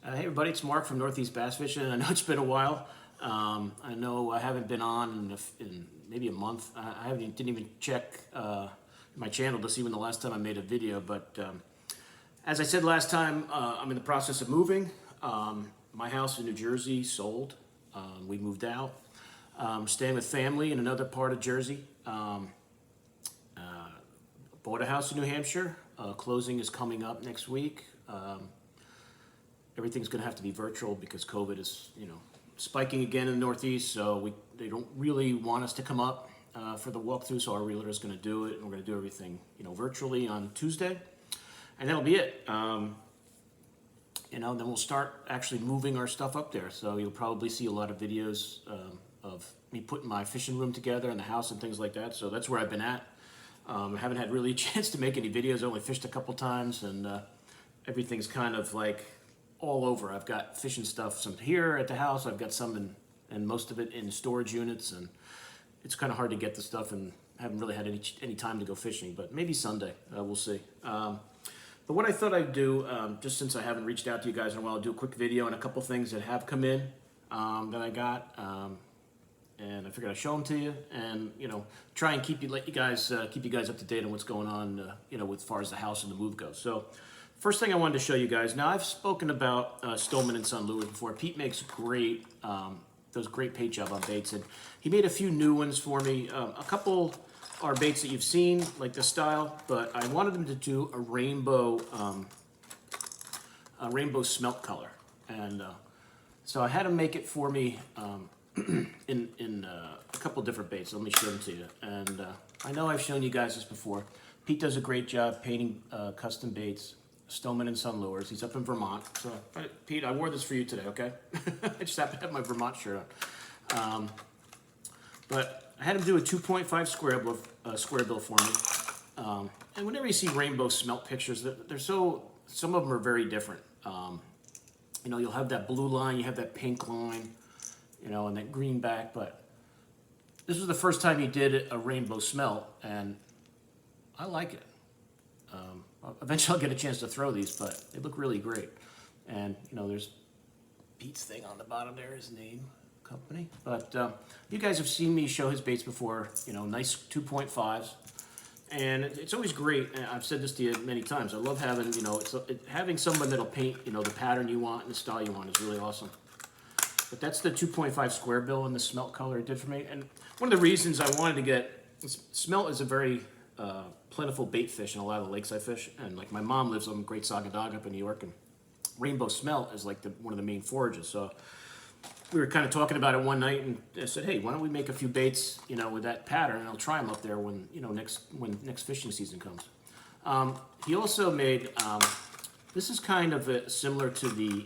Hey everybody, it's Mark from Northeast Bass Fishing. I know it's been a while. I know I haven't been on in maybe a month. Didn't even check my channel to see when the last time I made a video. But as I said last time, I'm in the process of moving. My house in New Jersey sold. We moved out. Staying with family in another part of Jersey. Bought a house in New Hampshire. Closing is coming up next week. Everything's going to have to be virtual because COVID is, spiking again in the Northeast. So they don't really want us to come up for the walkthrough. So our realtor is going to do it, and we're going to do everything, virtually on Tuesday, and that'll be it. Then we'll start actually moving our stuff up there. So you'll probably see a lot of videos of me putting my fishing room together in the house and things like that. So that's where I've been at. I haven't had really a chance to make any videos. I only fished a couple times, and everything's kind of like all over. I've got fishing stuff, some here at the house. I've got some and most of it in storage units, and it's kind of hard to get the stuff, and haven't really had any time to go fishing. But maybe Sunday, we'll see. But what I thought I'd do, just since I haven't reached out to you guys in a while, I'll do a quick video on a couple things that have come in that I got, and I figured I'd show them to you, and try and keep you guys up to date on what's going on, as far as the house and the move goes. So. First thing I wanted to show you guys. Now I've spoken about Stoneman and Son lures before. Pete makes does great bait job on baits, and he made a few new ones for me. A couple are baits that you've seen, like this style, but I wanted them to do a rainbow smelt color, and so I had him make it for me in a couple different baits. Let me show them to you. And I know I've shown you guys this before. Pete does a great job painting custom baits. Stoneman and Son lures. He's up in Vermont. So, Pete, I wore this for you today, okay? I just happen to have my Vermont shirt on. But I had him do a 2.5 square bill for me. And whenever you see rainbow smelt pictures, some of them are very different. You'll have that blue line, you have that pink line, and that green back. But this was the first time he did a rainbow smelt, and I like it. Eventually I'll get a chance to throw these, but they look really great. And, there's Pete's thing on the bottom there, his name, company. But you guys have seen me show his baits before, nice 2.5s. And it's always great. And I've said this to you many times. I love having, having someone that'll paint, the pattern you want and the style you want is really awesome. But that's the 2.5 square bill and the smelt color it did for me. And one of the reasons I wanted to get, smelt is a very plentiful bait fish in a lot of the lakes I fish, and like my mom lives on Great Saugatuck up in New York, and rainbow smelt is like one of the main forages. So we were kind of talking about it one night, and I said, hey, why don't we make a few baits, with that pattern, and I'll try them up there when next fishing season comes. He also made this is kind of similar to the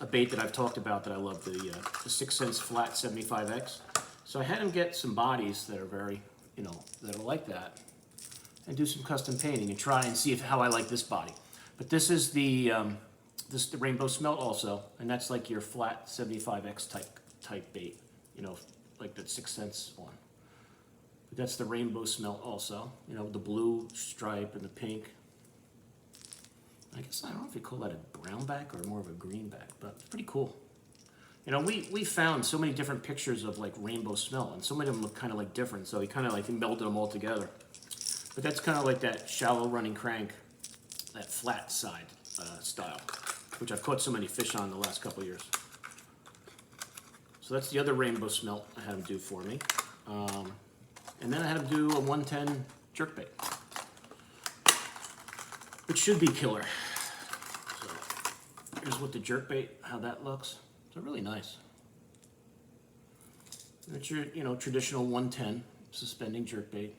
a bait that I've talked about that I love, the 6 cents flat 75X. So I had him get some bodies that are very that are like that, and do some custom painting and try and see how I like this body. But this is the rainbow smelt also, and that's like your flat 75X type bait, like that 6 cents one. But that's the rainbow smelt also, the blue stripe and the pink. I guess I don't know if you call that a brown back or more of a green back, but it's pretty cool. We found so many different pictures of like rainbow smelt, and so many of them look kind of like different, so he kind of like melded them all together. But that's kind of like that shallow running crank, that flat side style, which I've caught so many fish on the last couple of years. So that's the other rainbow smelt I had him do for me. And then I had him do a 110 jerkbait, which should be killer. So here's what the jerkbait, how that looks. So really nice. That's your, traditional 110 suspending jerkbait.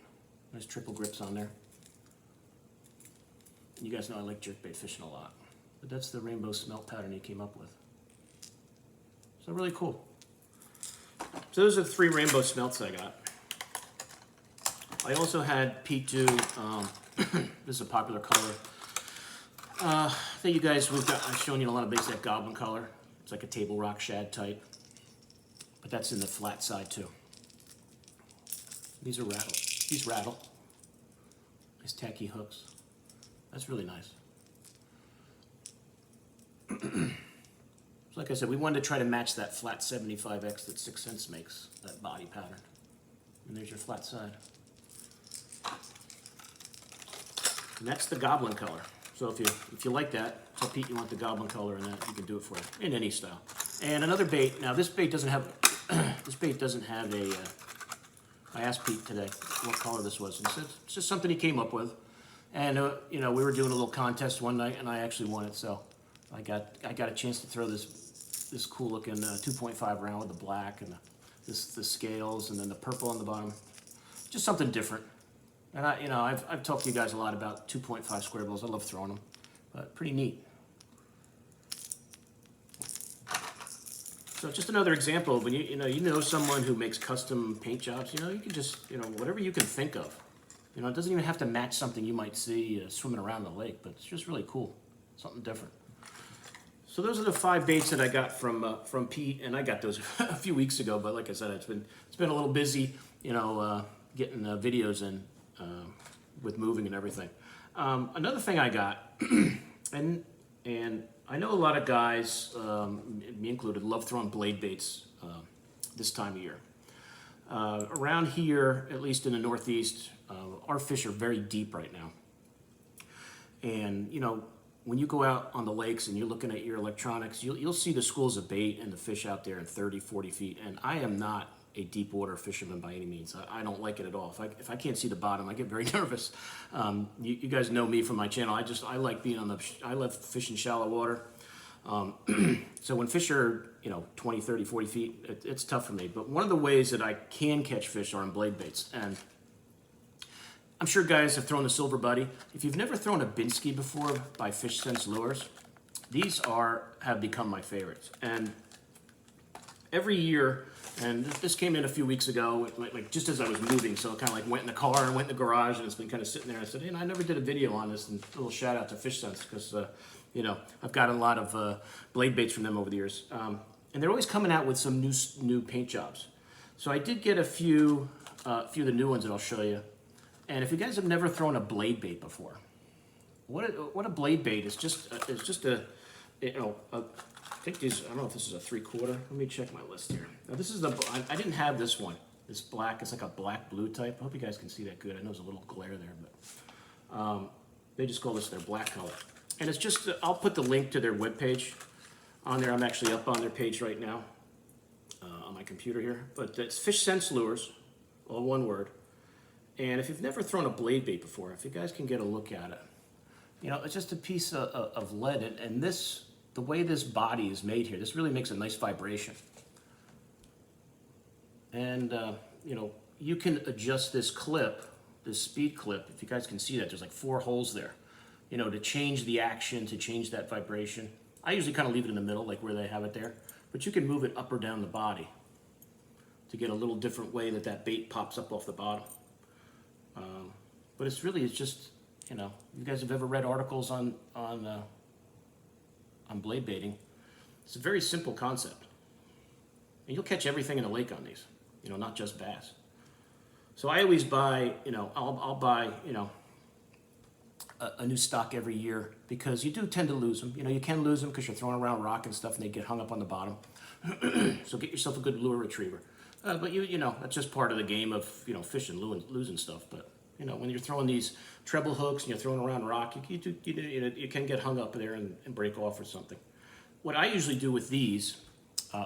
Nice triple grips on there. And you guys know I like jerkbait fishing a lot. But that's the rainbow smelt pattern he came up with. So really cool. So those are the 3 rainbow smelts I got. I also had Pete do, this is a popular color. I think you guys, I've shown you a lot of baits, that goblin color. It's like a table rock shad type. But that's in the flat side too. These are rattle. These rattle. Nice tacky hooks. That's really nice. like I said, we wanted to try to match that flat 75X that 6 Cents makes, that body pattern. And there's your flat side. And that's the goblin color. So if you like that, tell Pete you want the goblin color in that, you can do it for you, in any style. And another bait, now this bait doesn't have, a, I asked Pete today what color this was, and he said it's just something he came up with. And you know, we were doing a little contest one night, and I actually won it, so I got a chance to throw this cool looking 2.5 round with the black and the scales, and then the purple on the bottom. Just something different. And I've talked to you guys a lot about 2.5 square bills. I love throwing them, but pretty neat. So just another example of when you know someone who makes custom paint jobs. You know, you can just whatever you can think of. You know, it doesn't even have to match something you might see swimming around the lake, but it's just really cool, something different. So those are the 5 baits that I got from Pete, and I got those a few weeks ago. But like I said, it's been a little busy, getting videos in with moving and everything. Another thing I got, and I know a lot of guys, me included, love throwing blade baits this time of year. Around here, at least in the Northeast, our fish are very deep right now. And when you go out on the lakes and you're looking at your electronics, you'll see the schools of bait and the fish out there in 30, 40 feet. And I am not a deep water fisherman by any means. I don't like it at all. If I can't see the bottom, I get very nervous. You guys know me from my channel. I like being I love fishing shallow water. So when fish are 20, 30, 40 feet, it's tough for me. But one of the ways that I can catch fish are on blade baits. And I'm sure guys have thrown the Silver Buddy. If you've never thrown a Binsky before by Fish Sense Lures, these have become my favorites. And every year, and this came in a few weeks ago, like just as I was moving, so it kind of like went in the car and went in the garage, and it's been kind of sitting there. I said, I never did a video on this, and a little shout out to Fish Sense, because I've got a lot of blade baits from them over the years, and they're always coming out with some new paint jobs. So I did get a few of the new ones that I'll show you. And if you guys have never thrown a blade bait before, what a blade bait is just I think these, I don't know if this is a 3/4. Let me check my list here. Now this is I didn't have this one. This black, it's like a black blue type. I hope you guys can see that good. I know there's a little glare there, but they just call this their black color. And it's just, I'll put the link to their webpage on there. I'm actually up on their page right now on my computer here. But it's Fish Sense Lures, all one word. And if you've never thrown a blade bait before, if you guys can get a look at it, it's just a piece of lead. And the way this body is made here, this really makes a nice vibration. And, you can adjust this clip, this speed clip, if you guys can see that, there's like 4 holes there, to change the action, to change that vibration. I usually kind of leave it in the middle, like where they have it there, but you can move it up or down the body to get a little different way that bait pops up off the bottom. But it's just, you guys have ever read articles on blade baiting, it's a very simple concept. And you'll catch everything in the lake on these, not just bass. So I always buy, I'll buy, a new stock every year, because you do tend to lose them. You can lose them because you're throwing around rock and stuff and they get hung up on the bottom. So get yourself a good lure retriever. But that's just part of the game of, fishing, losing stuff. But, when you're throwing these treble hooks and you're throwing around rock, you can get hung up there and break off or something. What I usually do with these,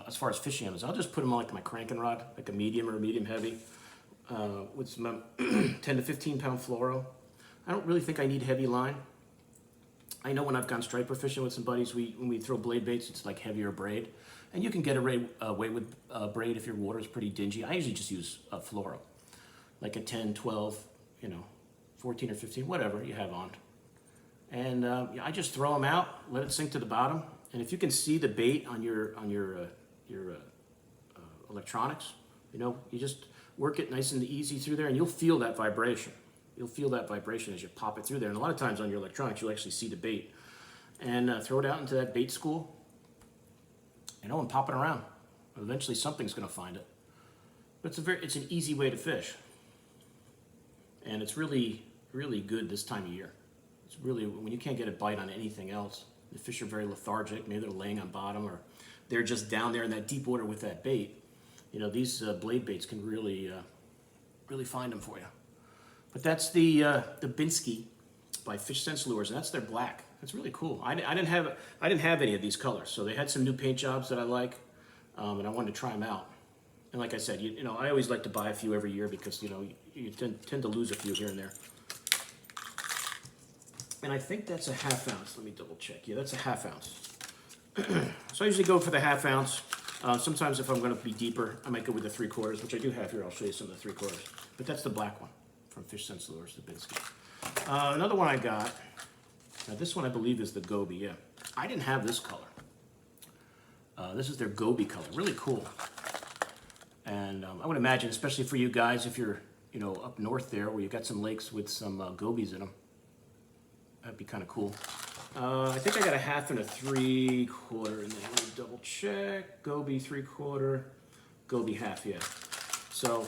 as far as fishing them, is I'll just put them on like my cranking rod, like a medium or a medium heavy, with some 10 to 15 pound fluoro. I don't really think I need heavy line. I know when I've gone striper fishing with some buddies, when we throw blade baits, it's like heavier braid. And you can get away with braid if your water is pretty dingy. I usually just use fluoro, like a 10, 12, 14 or 15, whatever you have on. And I just throw them out, let it sink to the bottom. And if you can see the bait on your electronics, you just work it nice and easy through there, and you'll feel that vibration. You'll feel that vibration as you pop it through there. And a lot of times on your electronics, you'll actually see the bait. And throw it out into that bait school, and pop it around. Eventually something's going to find it. But it's an easy way to fish. And it's really, really good this time of year. It's really, when you can't get a bite on anything else, the fish are very lethargic, maybe they're laying on bottom, or they're just down there in that deep water with that bait, you know, these blade baits can really, really find them for you. But that's the Binsky by Fish Sense Lures, and that's their black. It's really cool. I didn't have any of these colors, so they had some new paint jobs that I like, and I wanted to try them out. And like I said, you know, I always like to buy a few every year because, you know, you tend to lose a few here and there. And I think that's a ½ ounce. Let me double check. Yeah, that's a ½ ounce. So I usually go for the ½ ounce. Sometimes if I'm going to be deeper, I might go with the 3/4, which I do have here. I'll show you some of the 3/4. But that's the black one from Fish Sense Lures, the Binsky. Another one I got. Now this one I believe is the Goby. Yeah, I didn't have this color. This is their Goby color. Really cool. And I would imagine, especially for you guys, if you're, you know, up north there where you've got some lakes with some gobies in them, that'd be kind of cool. I think I got a ½ and a 3/4 in there. Let me double check. Goby 3/4, Goby ½, yeah. So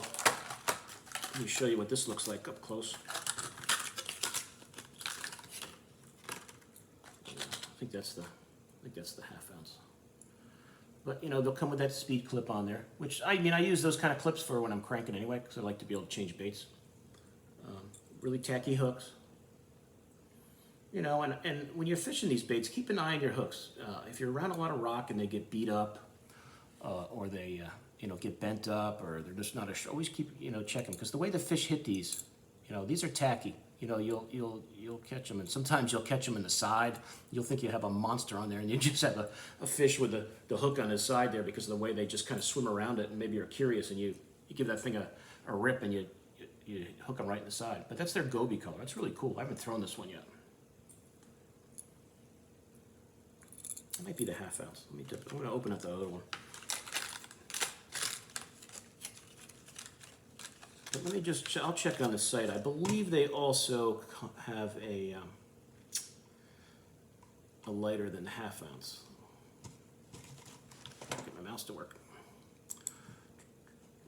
let me show you what this looks like up close. I think that's the ½ ounce. But, you know, they'll come with that speed clip on there, which, I mean, I use those kind of clips for when I'm cranking anyway, because I like to be able to change baits. Really tacky hooks. You know, and when you're fishing these baits, keep an eye on your hooks. If you're around a lot of rock and they get beat up, or they, you know, get bent up, or they're just not always keep, you know, checking, because the way the fish hit these, you know, these are tacky. You know, you'll catch them, and sometimes you'll catch them in the side. You'll think you have a monster on there, and you just have a fish with the hook on his side there because of the way they just kind of swim around it, and maybe you're curious, and you give that thing a rip, and you hook them right in the side. But that's their Goby color. That's really cool. I haven't thrown this one yet. It might be the ½ ounce. I'm going to open up the other one. But let me just, I'll check on the site. I believe they also have a lighter than the ½ ounce. Get my mouse to work.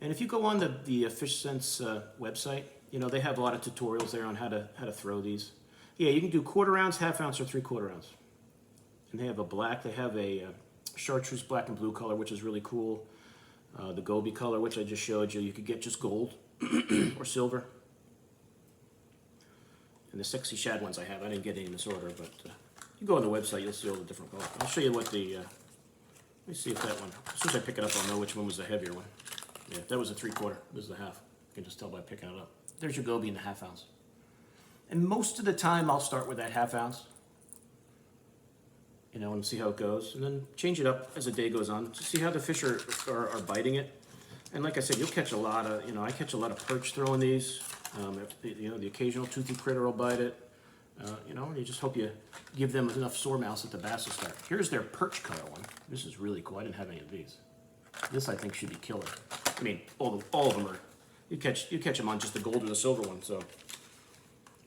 And if you go on the Fish Sense website, you know, they have a lot of tutorials there on how to throw these. Yeah, you can do 1/4 ounce, ½ ounce, or 3/4 ounce. And they have a black. They have a chartreuse black and blue color, which is really cool. The Goby color, which I just showed you, you could get just gold or silver. And the sexy shad ones I have, I didn't get any in this order, but you go on the website, you'll see all the different colors. I'll show you what the, let me see if that one, as soon as I pick it up, I'll know which one was the heavier one. Yeah, that was a 3/4, this is the ½ You can just tell by picking it up. There's your Goby in the ½ ounce. And most of the time, I'll start with that ½ ounce. You know, and see how it goes, and then change it up as the day goes on to see how the fish are biting it. And like I said, you'll catch a lot of, you know, I catch a lot of perch throwing these. You know, the occasional toothy critter will bite it. You know, and you just hope you give them enough sore mouths that the bass will start. Here's their perch color one. This is really cool. I didn't have any of these. This I think should be killer. I mean, all of them are. You catch them on just the gold or the silver one. So,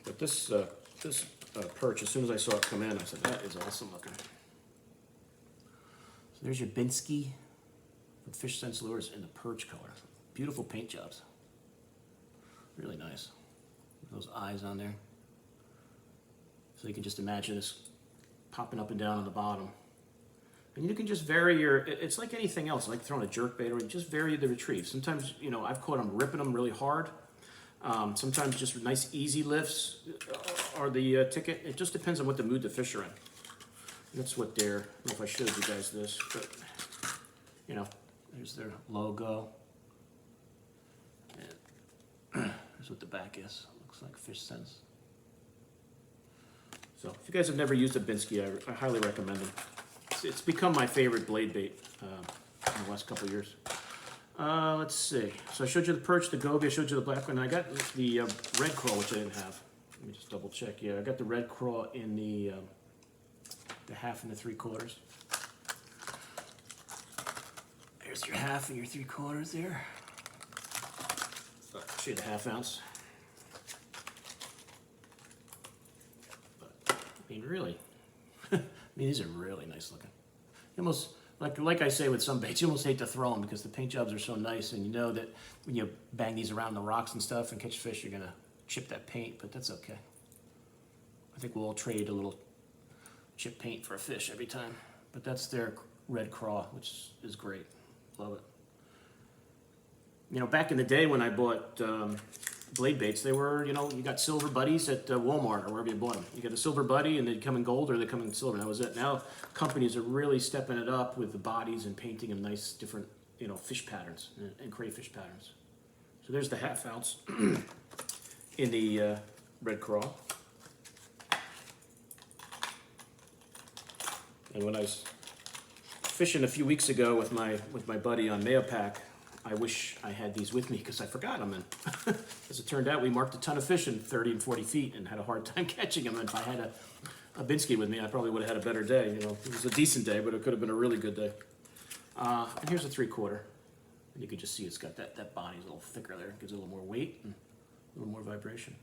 but this perch, as soon as I saw it come in, I said that is awesome looking. So there's your Binsky with Fish Sense Lures in the perch color. Beautiful paint jobs. Really nice. Those eyes on there. So you can just imagine this popping up and down on the bottom. And you can just vary your, it's like anything else, like throwing a jerkbait, or just vary the retrieve. Sometimes, you know, I've caught them ripping them really hard. Sometimes just nice easy lifts are the ticket. It just depends on what the mood the fish are in. That's what they're, I don't know if I showed you guys this, but, you know, there's their logo. And here's what the back is. Looks like Fish Sense. So if you guys have never used a Binsky, I highly recommend them. It's become my favorite blade bait in the last couple of years. Let's see. So I showed you the perch, the Goby, I showed you the black one. I got the red crawl, which I didn't have. Let me just double check. Yeah, I got the red crawl in the ½ and the 3/4. There's your ½ and your 3/4 there. I'll show you the ½ ounce. But, I mean, really, I mean, these are really nice looking. You almost, like I say with some baits, you almost hate to throw them because the paint jobs are so nice, and you know that when you bang these around the rocks and stuff and catch fish, you're gonna chip that paint, but that's okay. I think we'll all trade a little chip paint for a fish every time. But that's their red craw, which is great. Love it. You know, back in the day when I bought blade baits, they were, you know, you got silver buddies at Walmart or wherever you bought them. You got a silver buddy and they'd come in gold or they come in silver, and that was it. Now companies are really stepping it up with the bodies and painting them nice different, you know, fish patterns and crayfish patterns. So there's the half ounce in the red craw. And when I was fishing a few weeks ago with my buddy on Mayopack, I wish I had these with me because I forgot them. And as it turned out, we marked a ton of fish in 30 and 40 feet and had a hard time catching them. And if I had a Binsky with me, I probably would have had a better day. You know, it was a decent day, but it could have been a really good day. And here's a 3/4. And you can just see it's got that body's a little thicker there. It gives it a little more weight and a little more vibration.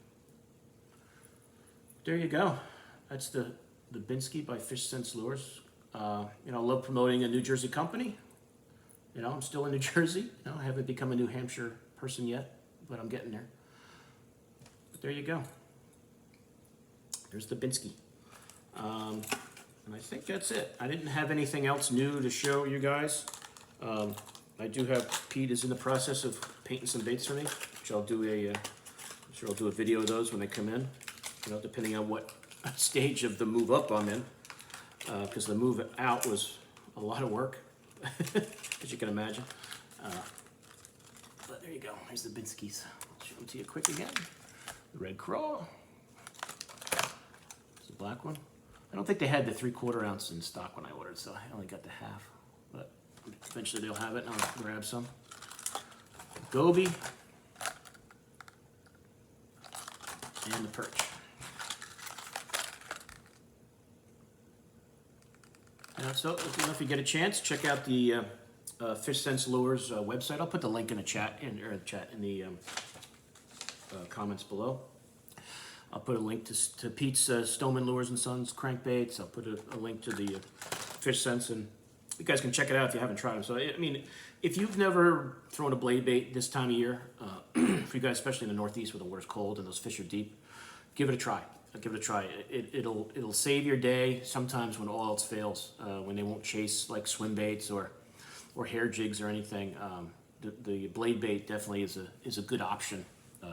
There you go. That's the Binsky by Fish Sense Lures. You know, I love promoting a New Jersey company. You know, I'm still in New Jersey. You know, I haven't become a New Hampshire person yet, but I'm getting there. But there you go. There's the Binsky. And I think that's it. I didn't have anything else new to show you guys. I do have, Pete is in the process of painting some baits for me, which I'll do I'm sure I'll do a video of those when they come in, you know, depending on what stage of the move up I'm in, because the move out was a lot of work, as you can imagine. But there you go, here's the Binskys. I'll show them to you quick again. The red craw. It's the black one. I don't think they had the 3/4 ounce in stock when I ordered, so I only got the half. But eventually they'll have it, and I'll grab some. Goby. And the perch. So if you get a chance, check out the Fish Sense Lures website. I'll put the link in the chat in the comments below. I'll put a link to Pete's Stoneman Lures and Sons crankbaits. I'll put a link to the Fish Sense, and you guys can check it out if you haven't tried them. So I mean, if you've never thrown a blade bait this time of year, for you guys, especially in the Northeast where the water's cold and those fish are deep, give it a try. Give it a try. It'll save your day sometimes when all else fails, when they won't chase like swim baits or hair jigs or anything. The blade bait definitely is a good option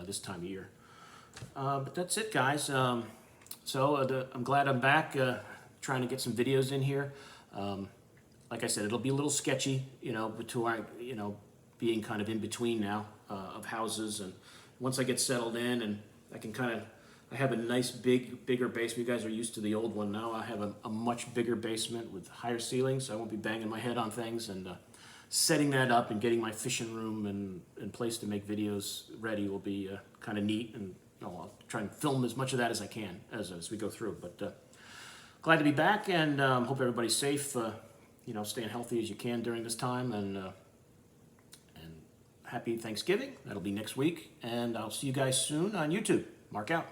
this time of year. But that's it, guys. I'm glad I'm back trying to get some videos in here. Like I said, it'll be a little sketchy, you know, between, you know, being kind of in between now of houses, and once I get settled in and I can I have a nice bigger basement. You guys are used to the old one. Now I have a much bigger basement with higher ceilings, so I won't be banging my head on things, and setting that up and getting my fishing room and place to make videos ready will be kind of neat, and you know, I'll try and film as much of that as I can as we go through. But glad to be back, and hope everybody's safe, you know, staying healthy as you can during this time, and happy Thanksgiving. That'll be next week, and I'll see you guys soon on YouTube. Mark out.